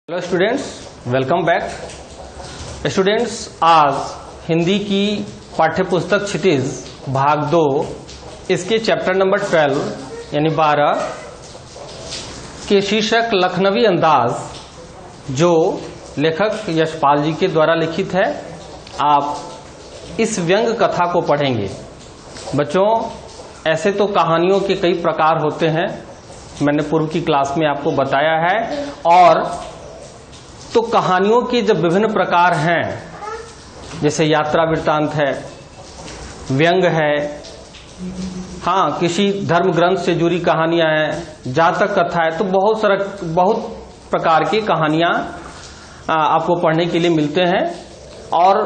Hello students, welcome back. Students, आज हिंदी की पाठ्य पुस्तक क्षितिज भाग 2 इसके चैप्टर नंबर 12 यानी 12 के शीर्षक लखनवी अंदाज जो लेखक यशपाल जी के द्वारा लिखित है, आप इस व्यंग कथा को पढ़ेंगे। बच्चों, ऐसे तो कहानियों के कई प्रकार होते हैं, मैंने पूर्व की क्लास में आपको बताया है। और तो कहानियों के जब विभिन्न प्रकार हैं, जैसे यात्रा वृत्तांत है, व्यंग है, हाँ किसी धर्म ग्रंथ से जुड़ी कहानियां हैं, जातक कथा है, तो बहुत प्रकार की कहानियां आपको पढ़ने के लिए मिलते हैं। और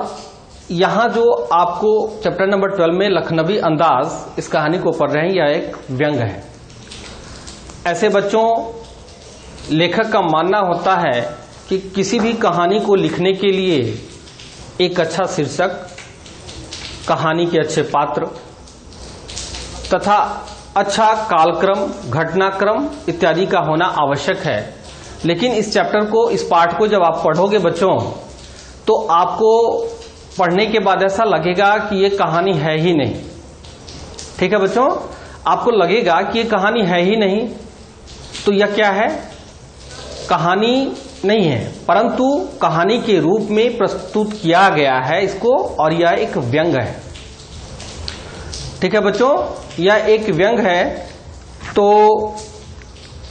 यहाँ जो आपको चैप्टर नंबर 12 में लखनवी अंदाज इस कहानी को पढ़ रहे हैं, यह एक व्यंग है। ऐसे बच्चों, लेखक का मानना होता है कि किसी भी कहानी को लिखने के लिए एक अच्छा शीर्षक, कहानी के अच्छे पात्र तथा अच्छा कालक्रम, घटनाक्रम इत्यादि का होना आवश्यक है। लेकिन इस चैप्टर को, इस पाठ को जब आप पढ़ोगे बच्चों, तो आपको पढ़ने के बाद ऐसा लगेगा कि ये कहानी है ही नहीं। ठीक है बच्चों, आपको लगेगा कि ये कहानी है ही नहीं, तो यह क्या है? कहानी नहीं है, परंतु कहानी के रूप में प्रस्तुत किया गया है इसको, और यह एक व्यंग है। ठीक है बच्चों, यह एक व्यंग है। तो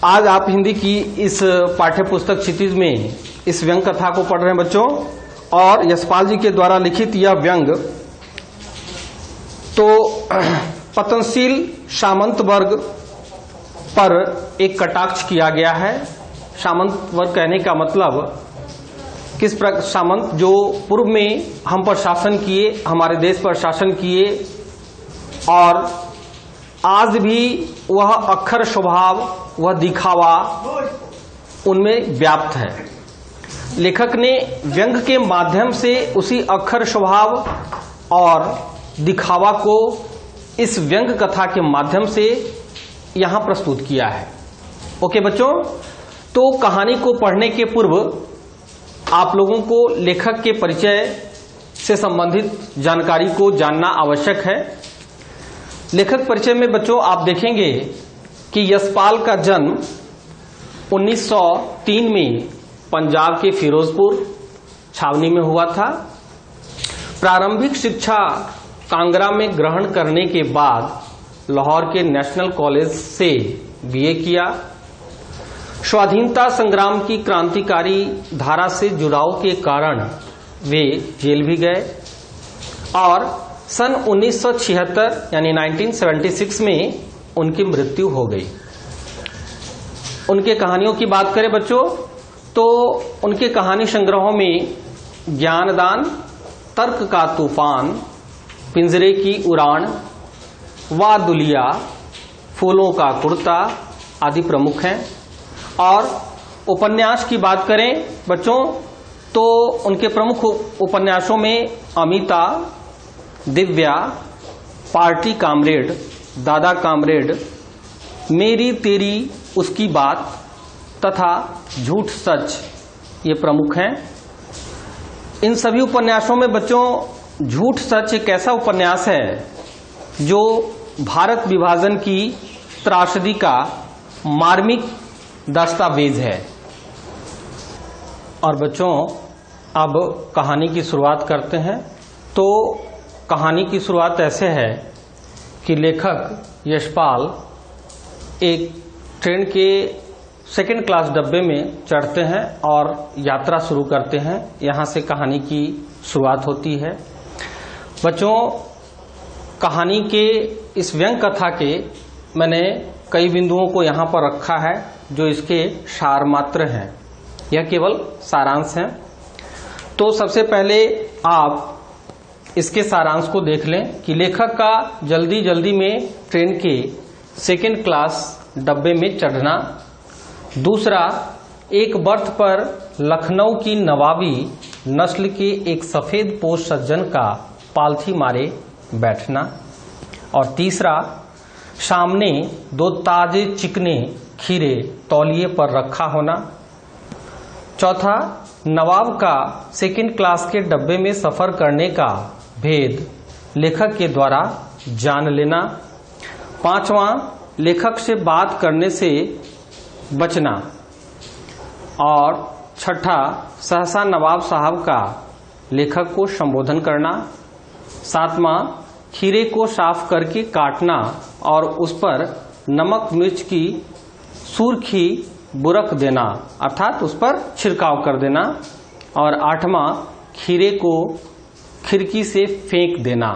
आज आप हिंदी की इस पाठ्य पुस्तक क्षितिज में इस व्यंग कथा को पढ़ रहे हैं बच्चों, और यशपाल जी के द्वारा लिखित यह व्यंग तो पतनशील सामंत वर्ग पर एक कटाक्ष किया गया है। सामंत वर्ग कहने का मतलब किस प्रकार सामंत जो पूर्व में हम पर शासन किए, हमारे देश पर शासन किए, और आज भी वह अक्खर स्वभाव, वह दिखावा उनमें व्याप्त है। लेखक ने व्यंग के माध्यम से उसी अक्खर स्वभाव और दिखावा को इस व्यंग कथा के माध्यम से यहां प्रस्तुत किया है। ओके बच्चों, तो कहानी को पढ़ने के पूर्व आप लोगों को लेखक के परिचय से संबंधित जानकारी को जानना आवश्यक है। लेखक परिचय में बच्चों आप देखेंगे कि यशपाल का जन्म 1903 में पंजाब के फिरोजपुर छावनी में हुआ था। प्रारंभिक शिक्षा कांगड़ा में ग्रहण करने के बाद लाहौर के नेशनल कॉलेज से बीए किया। स्वाधीनता संग्राम की क्रांतिकारी धारा से जुड़ाव के कारण वे जेल भी गए, और सन 1976 यानी 1976 में उनकी मृत्यु हो गई। उनके कहानियों की बात करें बच्चों, तो उनके कहानी संग्रहों में ज्ञानदान, तर्क का तूफान, पिंजरे की उड़ान, वा दुलिया, फूलों का कुर्ता आदि प्रमुख हैं। और उपन्यास की बात करें बच्चों, तो उनके प्रमुख उपन्यासों में अमिता, दिव्या, पार्टी कामरेड, दादा कामरेड, मेरी तेरी उसकी बात तथा झूठ सच ये प्रमुख हैं। इन सभी उपन्यासों में बच्चों झूठ सच एक ऐसा उपन्यास है जो भारत विभाजन की त्रासदी का मार्मिक दस्तावेज है। और बच्चों, अब कहानी की शुरुआत करते हैं। तो कहानी की शुरुआत ऐसे है कि लेखक यशपाल एक ट्रेन के सेकंड क्लास डब्बे में चढ़ते हैं और यात्रा शुरू करते हैं। यहाँ से कहानी की शुरुआत होती है। बच्चों, कहानी के इस व्यंग कथा के मैंने कई बिंदुओं को यहाँ पर रखा है जो इसके सार मात्र हैं, यह केवल सारांश हैं। तो सबसे पहले आप इसके सारांश को देख लें कि लेखक का जल्दी जल्दी में ट्रेन के सेकंड क्लास डब्बे में चढ़ना। दूसरा, एक बर्थ पर लखनऊ की नवाबी नस्ल के एक सफेद पोश सज्जन का पालथी मारे बैठना। और तीसरा, सामने दो ताजे चिकने खीरे तौलिए पर रखा होना। चौथा, नवाब का सेकंड क्लास के डब्बे में सफर करने का भेद लेखक के द्वारा जान लेना। पांचवा, लेखक से बात करने से बचना। और छठा, सहसा नवाब साहब का लेखक को संबोधन करना। सातवां, खीरे को साफ करके काटना और उस पर नमक मिर्च की सूरखी बुरक देना, अर्थात उस पर छिड़काव कर देना। और आठवां, खीरे को खिड़की से फेंक देना।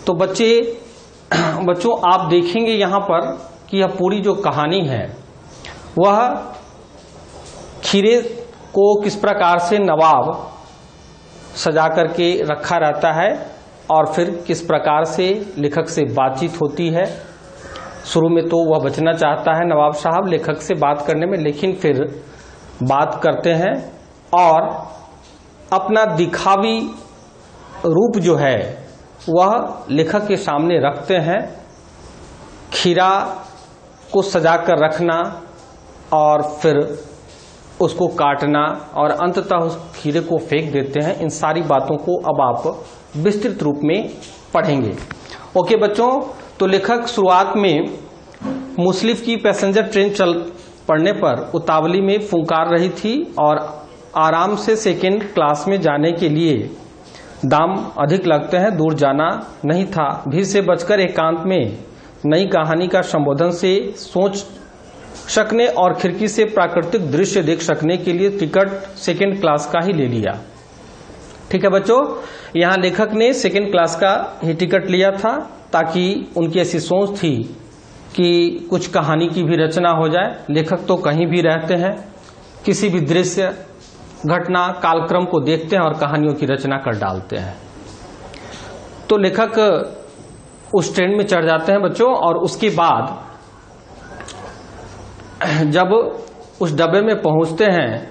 तो बच्चों आप देखेंगे यहाँ पर कि यह पूरी जो कहानी है वह खीरे को किस प्रकार से नवाब सजा करके रखा रहता है और फिर किस प्रकार से लेखक से बातचीत होती है। शुरू में तो वह बचना चाहता है नवाब साहब लेखक से बात करने में, लेकिन फिर बात करते हैं और अपना दिखावी रूप जो है वह लेखक के सामने रखते हैं। खीरा को सजा कर रखना और फिर उसको काटना और अंततः उस खीरे को फेंक देते हैं। इन सारी बातों को अब आप विस्तृत रूप में पढ़ेंगे। ओके बच्चों, तो लेखक शुरुआत में मुसलिफ की पैसेंजर ट्रेन चल पड़ने पर उतावली में फुंकार रही थी और आराम से सेकेंड क्लास में जाने के लिए दाम अधिक लगते हैं, दूर जाना नहीं था। भीड़ से बचकर एकांत में नई कहानी का संबोधन से सोच सकने और खिड़की से प्राकृतिक दृश्य देख सकने के लिए टिकट सेकेंड क्लास का ही ले लिया। ठीक है बच्चों, यहाँ लेखक ने सेकेंड क्लास का ही टिकट लिया था ताकि उनकी ऐसी सोच थी कि कुछ कहानी की भी रचना हो जाए। लेखक तो कहीं भी रहते हैं, किसी भी दृश्य घटना कालक्रम को देखते हैं और कहानियों की रचना कर डालते हैं। तो लेखक उस ट्रेन में चढ़ जाते हैं बच्चों और उसके बाद जब उस डब्बे में पहुंचते हैं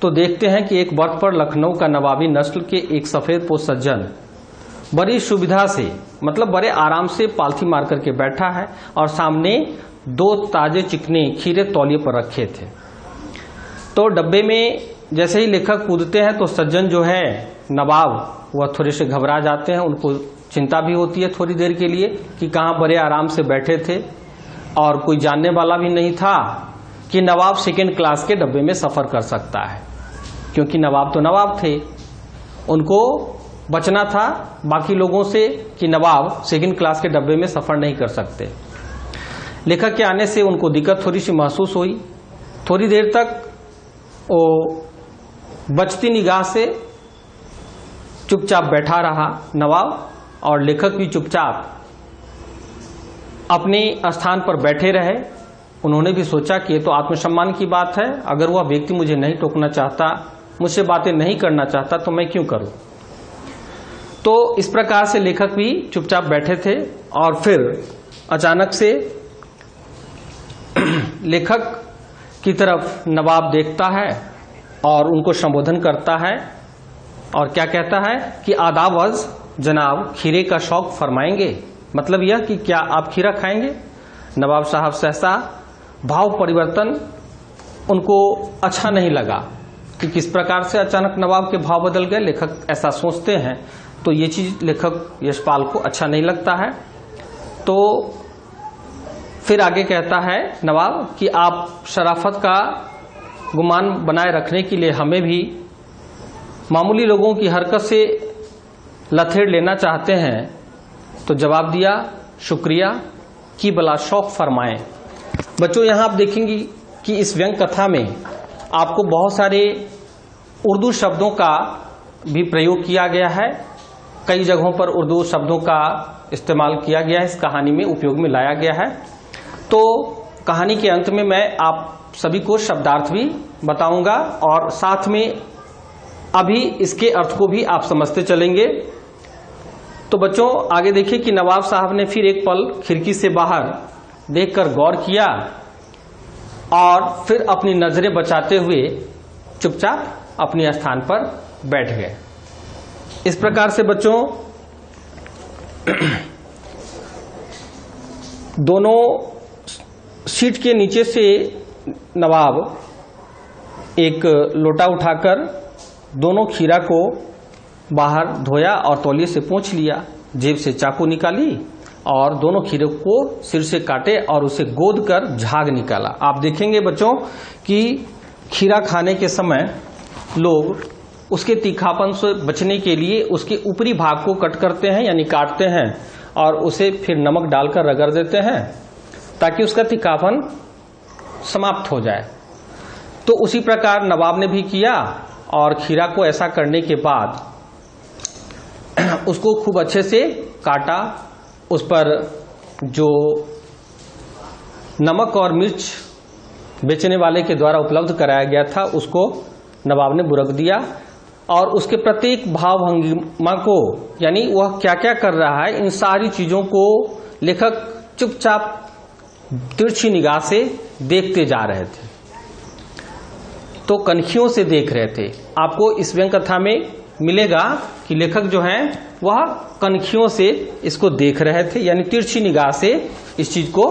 तो देखते हैं कि एक बर्थ पर लखनऊ का नवाबी नस्ल के एक सफेद पोश सज्जन बड़ी सुविधा से, मतलब बड़े आराम से पालथी मार करके बैठा है और सामने 2 ताजे चिकने खीरे तौलिए पर रखे थे। तो डब्बे में जैसे ही लेखक कूदते हैं तो सज्जन जो है नवाब वह थोड़े से घबरा जाते हैं। उनको चिंता भी होती है थोड़ी देर के लिए कि कहाँ बड़े आराम से बैठे थे और कोई जानने वाला भी नहीं था कि नवाब सेकेंड क्लास के डब्बे में सफर कर सकता है, क्योंकि नवाब तो नवाब थे। उनको बचना था बाकी लोगों से कि नवाब सेकेंड क्लास के डब्बे में सफर नहीं कर सकते। लेखक के आने से उनको दिक्कत थोड़ी सी महसूस हुई। थोड़ी देर तक वो बचती निगाह से चुपचाप बैठा रहा नवाब और लेखक भी चुपचाप अपने स्थान पर बैठे रहे। उन्होंने भी सोचा कि ये तो आत्मसम्मान की बात है, अगर वह व्यक्ति मुझे नहीं टोकना चाहता, मुझसे बातें नहीं करना चाहता तो मैं क्यों करूं। तो इस प्रकार से लेखक भी चुपचाप बैठे थे और फिर अचानक से लेखक की तरफ नवाब देखता है और उनको संबोधन करता है और क्या कहता है कि आदाब जनाब, खीरे का शौक फरमाएंगे। मतलब यह कि क्या आप खीरा खाएंगे। नवाब साहब सहसा भाव परिवर्तन उनको अच्छा नहीं लगा कि किस प्रकार से अचानक नवाब के भाव बदल गए। लेखक ऐसा सोचते हैं तो ये चीज लेखक यशपाल को अच्छा नहीं लगता है। तो फिर आगे कहता है नवाब कि आप शराफत का गुमान बनाए रखने के लिए हमें भी मामूली लोगों की हरकत से लथेड़ लेना चाहते हैं। तो जवाब दिया, शुक्रिया कि भला शौक फरमाएं। बच्चों यहाँ आप देखेंगे कि इस व्यंग कथा में आपको बहुत सारे उर्दू शब्दों का भी प्रयोग किया गया है। कई जगहों पर उर्दू शब्दों का इस्तेमाल किया गया है, इस कहानी में उपयोग में लाया गया है। तो कहानी के अंत में मैं आप सभी को शब्दार्थ भी बताऊंगा और साथ में अभी इसके अर्थ को भी आप समझते चलेंगे। तो बच्चों आगे देखिए कि नवाब साहब ने फिर एक पल खिड़की से बाहर देखकर गौर किया और फिर अपनी नजरें बचाते हुए चुपचाप अपने स्थान पर बैठ गए। इस प्रकार से बच्चों दोनों सीट के नीचे से नवाब एक लोटा उठाकर दोनों खीरा को बाहर धोया और तौलिए से पोंछ लिया, जेब से चाकू निकाली और दोनों खीरे को सिर से काटे और उसे गोद कर झाग निकाला। आप देखेंगे बच्चों कि खीरा खाने के समय लोग उसके तीखापन से बचने के लिए उसके ऊपरी भाग को कट करते हैं यानी काटते हैं और उसे फिर नमक डालकर रगड़ देते हैं ताकि उसका तीखापन समाप्त हो जाए। तो उसी प्रकार नवाब ने भी किया और खीरा को ऐसा करने के बाद उसको खूब अच्छे से काटा, उस पर जो नमक और मिर्च बेचने वाले के द्वारा उपलब्ध कराया गया था उसको नवाब ने बुरक दिया और उसके प्रत्येक भाव भंगिमा को, यानी वह क्या क्या कर रहा है, इन सारी चीजों को लेखक चुपचाप तिरछी निगाह से देखते जा रहे थे। तो कनखियों से देख रहे थे। आपको इस व्यंग कथा में मिलेगा कि लेखक जो हैं वह कनखियों से इसको देख रहे थे, यानी तिरछी निगाह से इस चीज को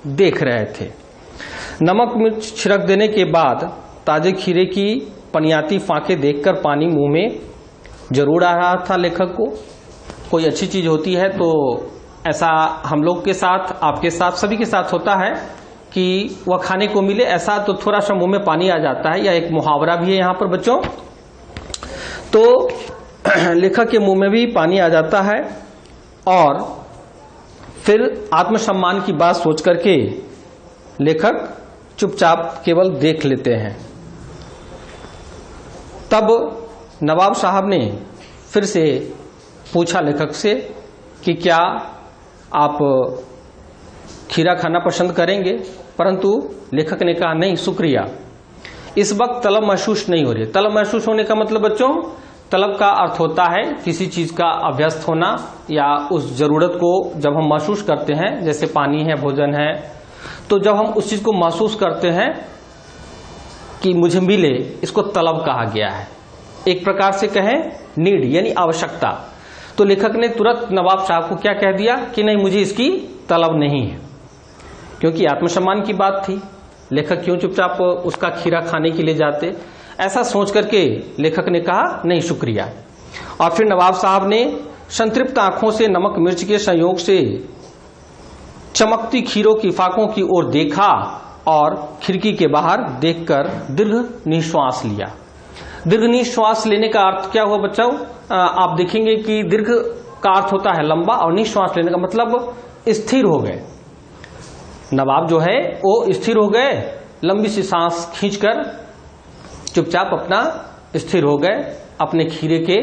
देख रहे थे। नमक मिर्च छिड़क देने के बाद ताजे खीरे की पनियाती फांके देखकर पानी मुंह में जरूर आ रहा था लेखक को। कोई अच्छी चीज होती है तो ऐसा हम लोग के साथ, आपके साथ, सभी के साथ होता है कि वह खाने को मिले, ऐसा तो थोड़ा सा मुंह में पानी आ जाता है, या एक मुहावरा भी है यहाँ पर बच्चों। तो लेखक के मुंह में भी पानी आ जाता है और फिर आत्मसम्मान की बात सोच करके लेखक चुपचाप केवल देख लेते हैं। तब नवाब साहब ने फिर से पूछा लेखक से कि क्या आप खीरा खाना पसंद करेंगे, परंतु लेखक ने कहा नहीं शुक्रिया, इस वक्त तलब महसूस नहीं हो रही। तलब महसूस होने का मतलब बच्चों, तलब का अर्थ होता है किसी चीज का अभ्यस्त होना या उस जरूरत को जब हम महसूस करते हैं, जैसे पानी है, भोजन है, तो जब हम उस चीज को महसूस करते हैं कि मुझे मिले, इसको तलब कहा गया है। एक प्रकार से कहें नीड यानी आवश्यकता। तो लेखक ने तुरंत नवाब साहब को क्या कह दिया कि नहीं मुझे इसकी तलब नहीं है, क्योंकि आत्मसम्मान की बात थी। लेखक क्यों चुपचाप उसका खीरा खाने के लिए जाते, ऐसा सोच करके लेखक ने कहा नहीं शुक्रिया। और फिर नवाब साहब ने संतृप्त आंखों से नमक मिर्च के संयोग से चमकती खीरों की फाकों की ओर देखा और खिड़की के बाहर देखकर दीर्घ निश्वास लिया। दीर्घ निश्वास लेने का अर्थ क्या हुआ बच्चों? आप देखेंगे कि दीर्घ का अर्थ होता है लंबा और निश्वास लेने का मतलब स्थिर हो गए। नवाब जो है वो स्थिर हो गए, लंबी सी सांस खींचकर चुपचाप अपना स्थिर हो गए, अपने खीरे के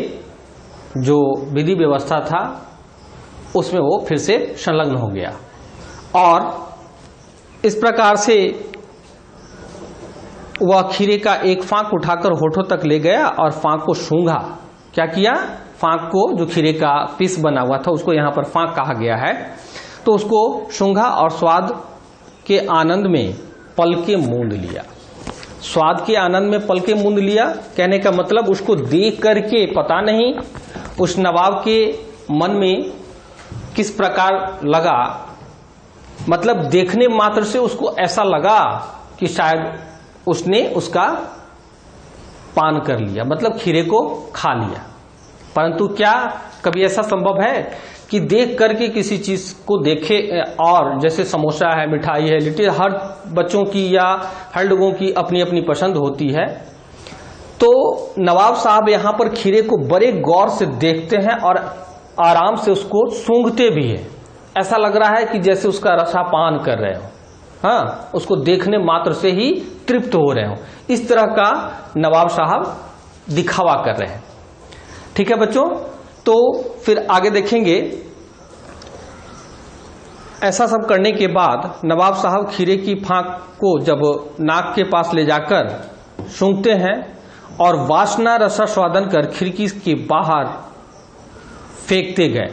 जो विधि व्यवस्था था उसमें वो फिर से संलग्न हो गया। और इस प्रकार से वह खीरे का एक फांक उठाकर होठों तक ले गया और फांक को सूंघा। क्या किया? फांक को, जो खीरे का पीस बना हुआ था उसको यहाँ पर फांक कहा गया है, तो उसको सूंघा और स्वाद के आनंद में पलके मूंद लिया। स्वाद के आनंद में पलके मूंद लिया कहने का मतलब उसको देख करके पता नहीं उस नवाब के मन में किस प्रकार लगा, मतलब देखने मात्र से उसको ऐसा लगा कि शायद उसने उसका पान कर लिया, मतलब खीरे को खा लिया। परंतु क्या कभी ऐसा संभव है कि देख करके किसी चीज को देखे? और जैसे समोसा है, मिठाई है, लिट्टी, हर बच्चों की या हर लोगों की अपनी अपनी पसंद होती है। तो नवाब साहब यहाँ पर खीरे को बड़े गौर से देखते हैं और आराम से उसको सूंघते भी है। ऐसा लग रहा है कि जैसे उसका रसापान कर रहे हो, हाँ, उसको देखने मात्र से ही तृप्त हो रहे हो। इस तरह का नवाब साहब दिखावा कर रहे हैं। ठीक है बच्चों, तो फिर आगे देखेंगे। ऐसा सब करने के बाद नवाब साहब खीरे की फांक को जब नाक के पास ले जाकर सूंघते हैं और वासना रसास्वादन कर खिड़की के बाहर फेंकते गए।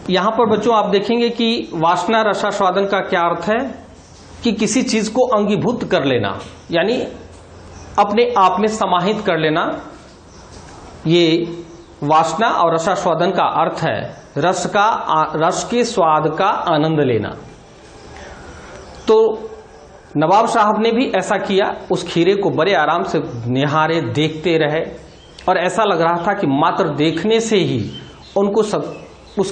यहां पर बच्चों आप देखेंगे कि वासना रसास्वादन का क्या अर्थ है कि किसी चीज को अंगीभूत कर लेना, यानी अपने आप में समाहित कर लेना। ये वासना और रसास्वादन का अर्थ है रस के स्वाद का आनंद लेना। तो नवाब साहब ने भी ऐसा किया, उस खीरे को बड़े आराम से निहारे, देखते रहे और ऐसा लग रहा था कि मात्र देखने से ही उनको सब उस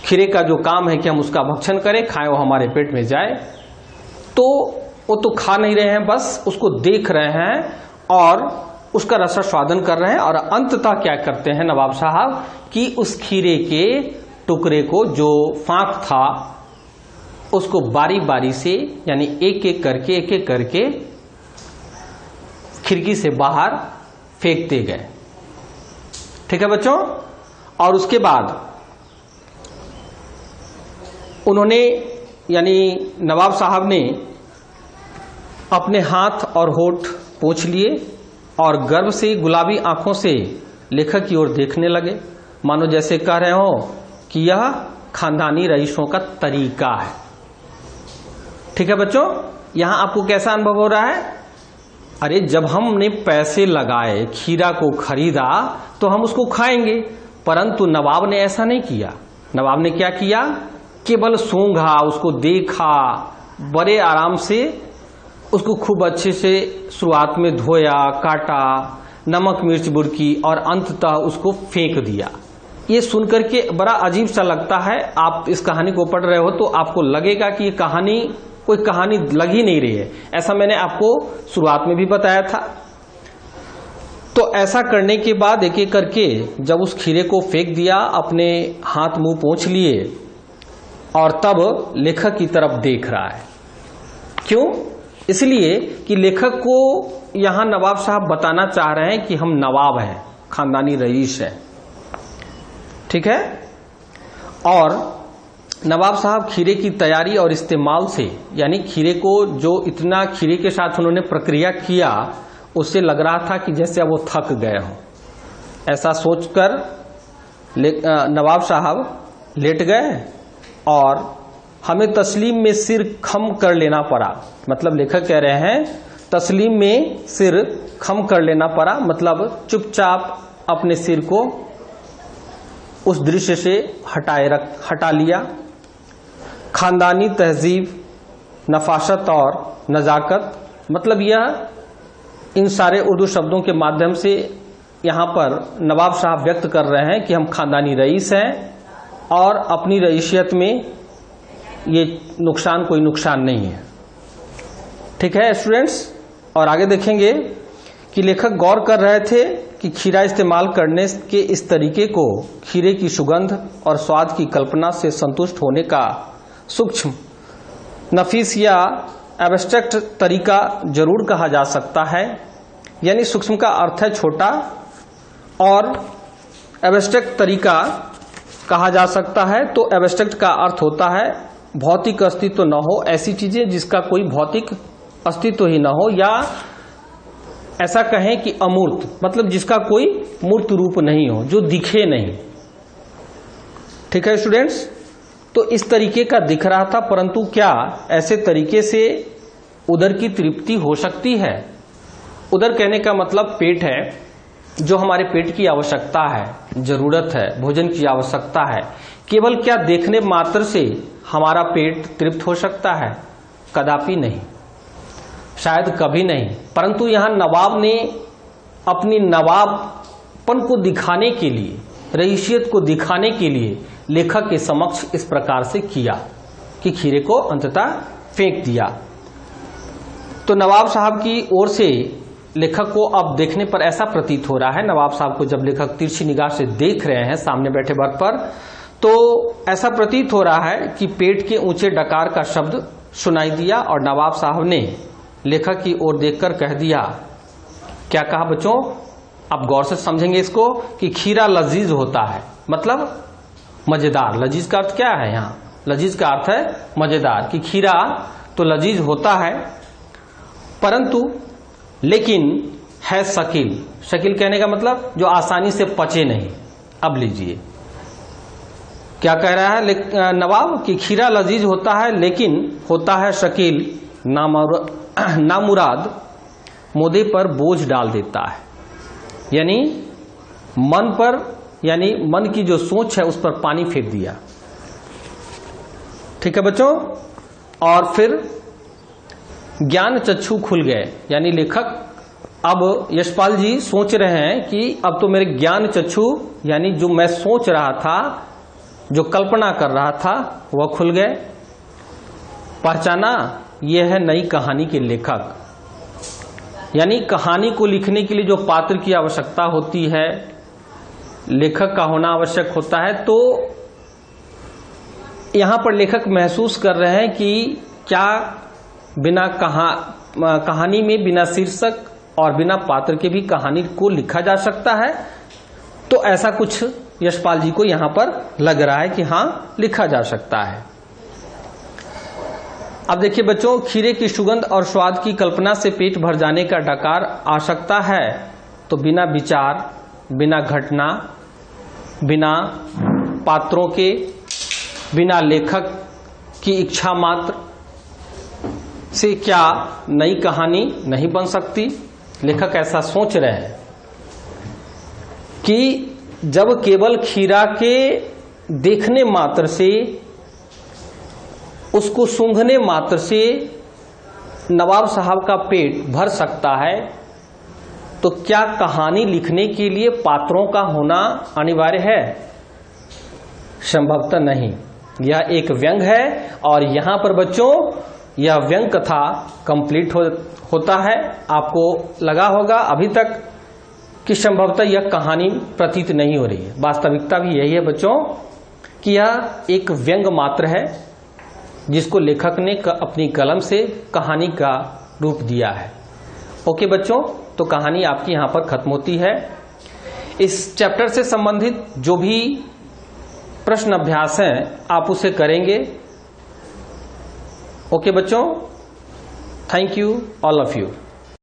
खीरे का जो काम है कि हम उसका भक्षण करें, खाएं, वो हमारे पेट में जाए, तो वो तो खा नहीं रहे हैं, बस उसको देख रहे हैं और उसका रसास्वादन कर रहे हैं। और अंततः क्या करते हैं नवाब साहब कि उस खीरे के टुकड़े को, जो फांक था, उसको बारी बारी से यानी एक एक करके खिड़की से बाहर फेंकते गए। ठीक है बच्चों। और उसके बाद उन्होंने यानी नवाब साहब ने अपने हाथ और होठ पोंछ लिए और गर्व से गुलाबी आंखों से लेखक की ओर देखने लगे, मानो जैसे कह रहे हो कि यह खानदानी रईसों का तरीका है। ठीक है बच्चों, यहां आपको कैसा अनुभव हो रहा है? अरे जब हमने पैसे लगाए, खीरा को खरीदा, तो हम उसको खाएंगे, परंतु नवाब ने ऐसा नहीं किया। नवाब ने क्या किया? केवल सूंघा, उसको देखा, बड़े आराम से उसको खूब अच्छे से शुरुआत में धोया, काटा, नमक मिर्च बुरकी और अंततः उसको फेंक दिया। ये सुनकर के बड़ा अजीब सा लगता है। आप इस कहानी को पढ़ रहे हो तो आपको लगेगा कि ये कहानी कोई कहानी लग ही नहीं रही है। ऐसा मैंने आपको शुरुआत में भी बताया था। तो ऐसा करने के बाद एक एक करके जब उस खीरे को फेंक दिया, अपने हाथ मुंह पोंछ लिए और तब लेखक की तरफ देख रहा है। क्यों? इसलिए कि लेखक को यहां नवाब साहब बताना चाह रहे हैं कि हम नवाब हैं, खानदानी रईस है। ठीक है। और नवाब साहब खीरे की तैयारी और इस्तेमाल से, यानी खीरे को जो इतना खीरे के साथ उन्होंने प्रक्रिया किया, उससे लग रहा था कि जैसे वो थक गए हों। ऐसा सोचकर नवाब साहब लेट गए और हमें तस्लीम में सिर खम कर लेना पड़ा। मतलब लेखक कह रहे हैं तस्लीम में सिर खम कर लेना पड़ा, मतलब चुपचाप अपने सिर को उस दृश्य से हटा लिया। खानदानी तहजीब, नफासत और नजाकत, मतलब यह इन सारे उर्दू शब्दों के माध्यम से यहाँ पर नवाब साहब व्यक्त कर रहे हैं कि हम खानदानी रईस हैं और अपनी रईसियत में ये कोई नुकसान नहीं है। ठीक है स्टूडेंट्स। और आगे देखेंगे कि लेखक गौर कर रहे थे कि खीरा इस्तेमाल करने के इस तरीके को खीरे की सुगंध और स्वाद की कल्पना से संतुष्ट होने का सूक्ष्म, नफीस या एब्स्ट्रैक्ट तरीका जरूर कहा जा सकता है। यानी सूक्ष्म का अर्थ है छोटा और एब्स्ट्रैक्ट तरीका कहा जा सकता है। तो एब्स्ट्रैक्ट का अर्थ होता है भौतिक अस्तित्व न हो, ऐसी चीजें जिसका कोई भौतिक अस्तित्व ही न हो, या ऐसा कहें कि अमूर्त, मतलब जिसका कोई मूर्त रूप नहीं हो, जो दिखे नहीं। ठीक है स्टूडेंट्स। तो इस तरीके का दिख रहा था, परंतु क्या ऐसे तरीके से उदर की तृप्ति हो सकती है? उदर कहने का मतलब पेट है, जो हमारे पेट की आवश्यकता है, जरूरत है, भोजन की आवश्यकता है। केवल क्या देखने मात्र से हमारा पेट तृप्त हो सकता है? कदापि नहीं, शायद कभी नहीं। परंतु यहां नवाब ने अपनी नवाबपन को दिखाने के लिए, रईसियत को दिखाने के लिए लेखक के समक्ष इस प्रकार से किया कि खीरे को अंततः फेंक दिया। तो नवाब साहब की ओर से लेखक को अब देखने पर ऐसा प्रतीत हो रहा है, नवाब साहब को जब लेखक तिरछी निगाह से देख रहे हैं सामने बैठे वर्ग पर, तो ऐसा प्रतीत हो रहा है कि पेट के ऊंचे डकार का शब्द सुनाई दिया और नवाब साहब ने लेखक की ओर देखकर कह दिया। क्या कहा बच्चों? अब गौर से समझेंगे इसको कि खीरा लजीज होता है, मतलब मजेदार। लजीज का अर्थ क्या है? यहाँ लजीज का अर्थ है मजेदार, कि खीरा तो लजीज होता है परंतु लेकिन है शकील। शकील कहने का मतलब जो आसानी से पचे नहीं। अब लीजिए क्या कह रहा है नवाब कि खीरा लजीज होता है लेकिन होता है शकील, नामुराद मोदे पर बोझ डाल देता है। यानी मन पर, यानी मन की जो सोच है उस पर पानी फेंक दिया। ठीक है बच्चों। और फिर ज्ञान चक्षु खुल गए, यानी लेखक अब यशपाल जी सोच रहे हैं कि अब तो मेरे ज्ञान चक्षु यानी जो मैं सोच रहा था, जो कल्पना कर रहा था, वह खुल गए। पहचाना, यह है नई कहानी के लेखक। यानी कहानी को लिखने के लिए जो पात्र की आवश्यकता होती है, लेखक का होना आवश्यक होता है। तो यहां पर लेखक महसूस कर रहे हैं कि क्या बिना कहानी में बिना शीर्षक और बिना पात्र के भी कहानी को लिखा जा सकता है। तो ऐसा कुछ यशपाल जी को यहां पर लग रहा है कि हां, लिखा जा सकता है। अब देखिए बच्चों, खीरे की सुगंध और स्वाद की कल्पना से पेट भर जाने का डकार आ सकता है। तो बिना विचार, बिना घटना, बिना पात्रों के, बिना लेखक की इच्छा मात्र से क्या नई कहानी नहीं बन सकती। लेखक ऐसा सोच रहे हैं कि जब केवल खीरा के देखने मात्र से, उसको सूंघने मात्र से नवाब साहब का पेट भर सकता है, तो क्या कहानी लिखने के लिए पात्रों का होना अनिवार्य है? संभवतः नहीं। यह एक व्यंग है और यहां पर बच्चों यह व्यंग कथा कंप्लीट होता है। आपको लगा होगा अभी तक कि संभवतः यह कहानी प्रतीत नहीं हो रही है। वास्तविकता भी यही है बच्चों कि यह एक व्यंग मात्र है जिसको लेखक ने अपनी कलम से कहानी का रूप दिया है। ओके बच्चों, तो कहानी आपकी यहां पर खत्म होती है। इस चैप्टर से संबंधित जो भी प्रश्न अभ्यास हैं आप उसे करेंगे। ओके बच्चों, thank you all of you.